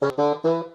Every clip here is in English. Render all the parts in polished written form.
Hello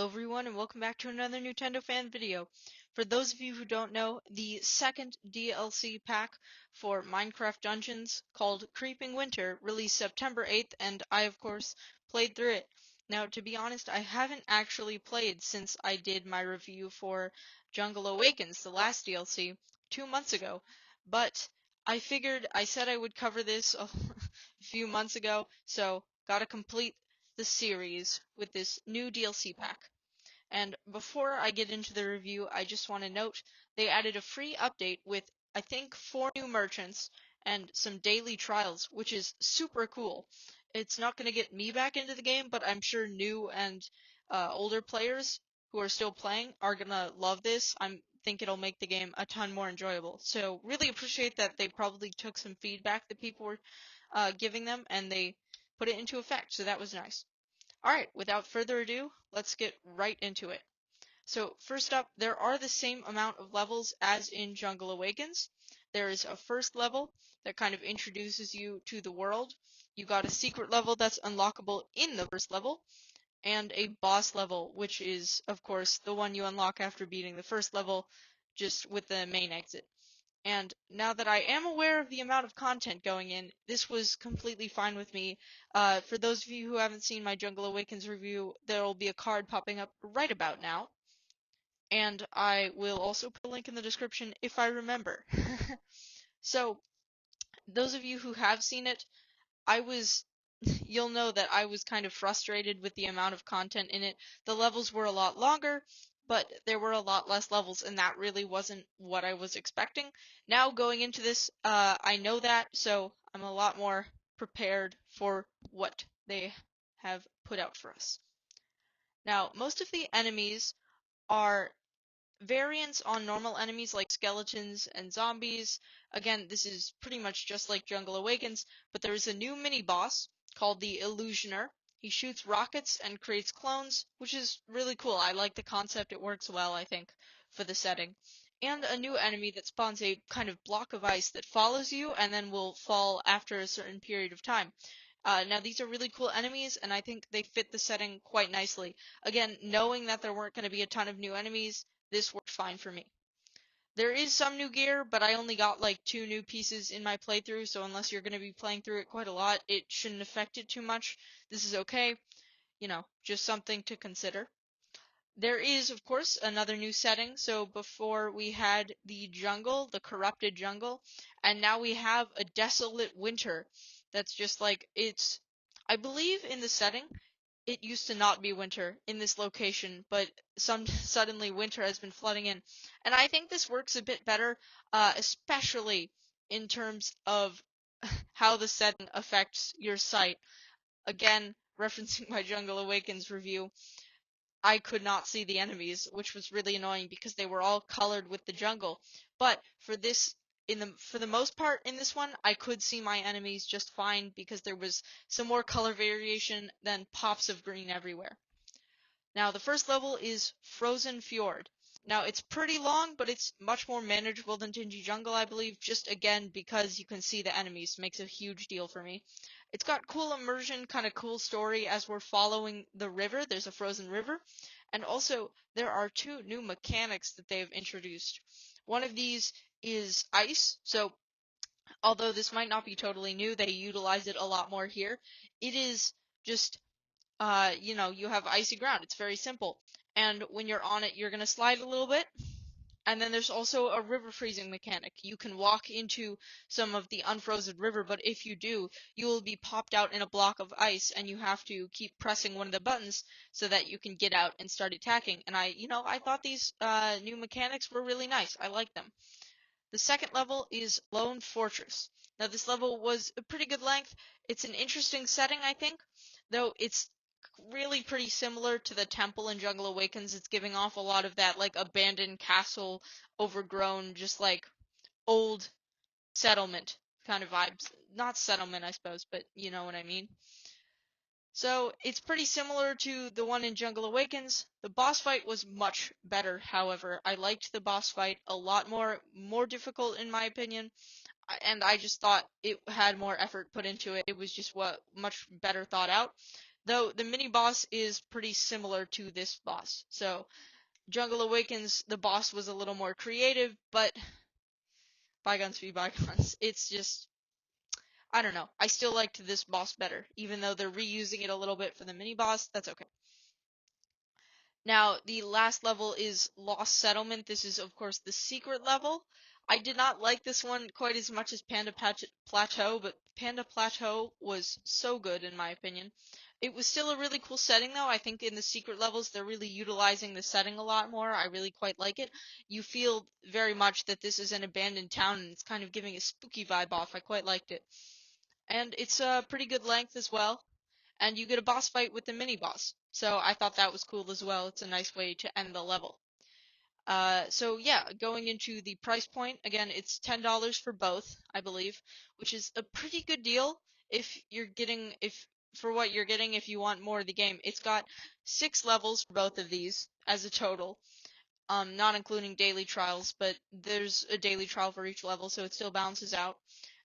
everyone and welcome back to another Nintendo fan video. For those of you who don't know, the second DLC pack for Minecraft Dungeons called Creeping Winter released September 8th and I of course played through it. Now to be honest, I haven't actually played since I did my review for Jungle Awakens, the last DLC, 2 months ago. But I said I would cover this a few months ago, so gotta complete the series with this new DLC pack. And before I get into the review, I just want to note they added a free update with, I think, 4 new merchants and some daily trials, which is super cool. It's not going to get me back into the game, but I'm sure new and older players who are still playing are going to love this. I think it'll make the game a ton more enjoyable. So really appreciate that they probably took some feedback that people were giving them and they put it into effect. So that was nice. Alright, without further ado, let's get right into it. So first up, there are the same amount of levels as in Jungle Awakens. There is a first level that kind of introduces you to the world. You got a secret level that's unlockable in the first level, and a boss level, which is, of course, the one you unlock after beating the first level, just with the main exit. And now that I am aware of the amount of content going in, this was completely fine with me. For those of you who haven't seen my Jungle Awakens review, there will be a card popping up right about now. And I will also put a link in the description if I remember. So, those of you who have seen it, you'll know that I was kind of frustrated with the amount of content in it. The levels were a lot longer, but there were a lot less levels, and that really wasn't what I was expecting. Now going into this, I know that, so I'm a lot more prepared for what they have put out for us. Now, most of the enemies are variants on normal enemies like skeletons and zombies. Again, this is pretty much just like Jungle Awakens, but there is a new mini-boss called the Illusioner. He shoots rockets and creates clones, which is really cool. I like the concept. It works well, I think, for the setting. And a new enemy that spawns a kind of block of ice that follows you and then will fall after a certain period of time. Now these are really cool enemies, and I think they fit the setting quite nicely. Again, knowing that there weren't going to be a ton of new enemies, this worked fine for me. There is some new gear, but I only got like 2 new pieces in my playthrough, so unless you're going to be playing through it quite a lot, it shouldn't affect it too much. This is okay, just something to consider. There is, of course, another new setting. So before we had the jungle, the corrupted jungle, and now we have a desolate winter. That's just like I believe in the setting, it used to not be winter in this location, but suddenly winter has been flooding in. And I think this works a bit better, especially in terms of how the setting affects your sight. Again, referencing my Jungle Awakens review, I could not see the enemies, which was really annoying because they were all colored with the jungle. But for the most part in this one, I could see my enemies just fine because there was some more color variation than pops of green everywhere. Now, the first level is Frozen Fjord. Now, it's pretty long, but it's much more manageable than Dingy Jungle, I believe, just again because you can see the enemies makes a huge deal for me. It's got cool immersion, kind of cool story as we're following the river. There's a frozen river. And also, there are 2 new mechanics that they have introduced. One of these is ice. So, although this might not be totally new, they utilize it a lot more here. It is just you have icy ground. It's very simple. And when you're on it, you're going to slide a little bit. And then there's also a river freezing mechanic. You can walk into some of the unfrozen river, but if you do, you will be popped out in a block of ice and you have to keep pressing one of the buttons so that you can get out and start attacking. And I thought these new mechanics were really nice. I like them. The second level is Lone Fortress. Now this level was a pretty good length. It's an interesting setting, I think, though it's really pretty similar to the temple in Jungle Awakens. It's giving off a lot of that like abandoned castle, overgrown, just like old settlement kind of vibes. Not settlement, I suppose, but you know what I mean. So it's pretty similar to the one in Jungle Awakens. The boss fight was much better, however. I liked the boss fight a lot more difficult in my opinion. and I just thought it had more effort put into it. It was just what much better thought out. Though the mini boss is pretty similar to this boss. So Jungle Awakens, the boss was a little more creative, but bygones be bygones. It's just, I don't know. I still liked this boss better, even though they're reusing it a little bit for the mini boss. That's okay. Now, the last level is Lost Settlement. This is, of course, the secret level. I did not like this one quite as much as Panda Plateau, but Panda Plateau was so good in my opinion. It was still a really cool setting though. I think in the secret levels they're really utilizing the setting a lot more. I really quite like it. You feel very much that this is an abandoned town and it's kind of giving a spooky vibe off. I quite liked it. And it's a pretty good length as well, and you get a boss fight with the mini boss. So I thought that was cool as well. It's a nice way to end the level. So yeah, going into the price point, again, it's $10 for both, I believe, which is a pretty good deal if you're getting if for what you're getting if you want more of the game. It's got 6 levels for both of these as a total, not including daily trials, but there's a daily trial for each level, so it still balances out.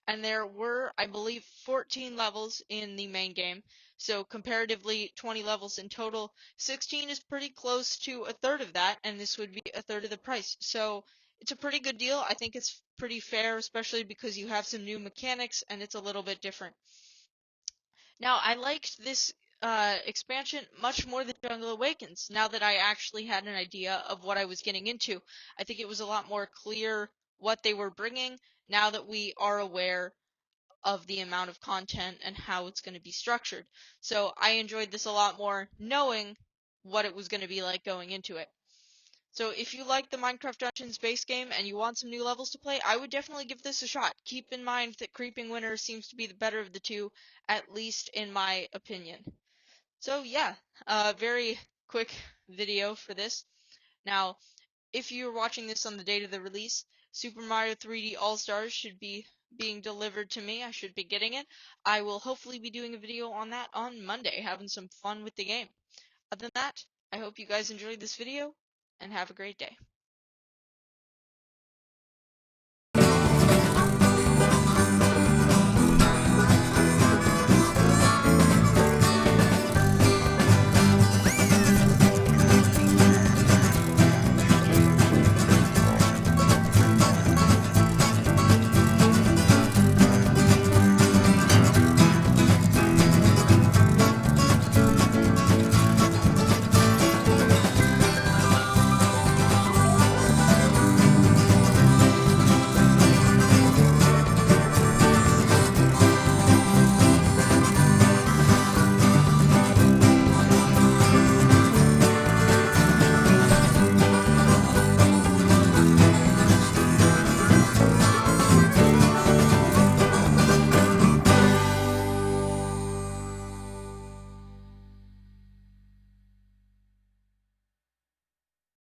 And there were, I believe, 14 levels in the main game, so comparatively 20 levels in total. 16 is pretty close to a third of that, and this would be a third of the price. So it's a pretty good deal. I think it's pretty fair, especially because you have some new mechanics and it's a little bit different. Now, I liked this expansion much more than Jungle Awakens, now that I actually had an idea of what I was getting into. I think it was a lot more clear what they were bringing now that we are aware of the amount of content and how it's going to be structured. So I enjoyed this a lot more knowing what it was going to be like going into it. So if you like the Minecraft Dungeons base game and you want some new levels to play, I would definitely give this a shot. Keep in mind that Creeping Winter seems to be the better of the two, at least in my opinion. So yeah, very quick video for this. Now, if you're watching this on the date of the release, Super Mario 3D All-Stars should be being delivered to me. I should be getting it. I will hopefully be doing a video on that on Monday, having some fun with the game. Other than that, I hope you guys enjoyed this video, and have a great day.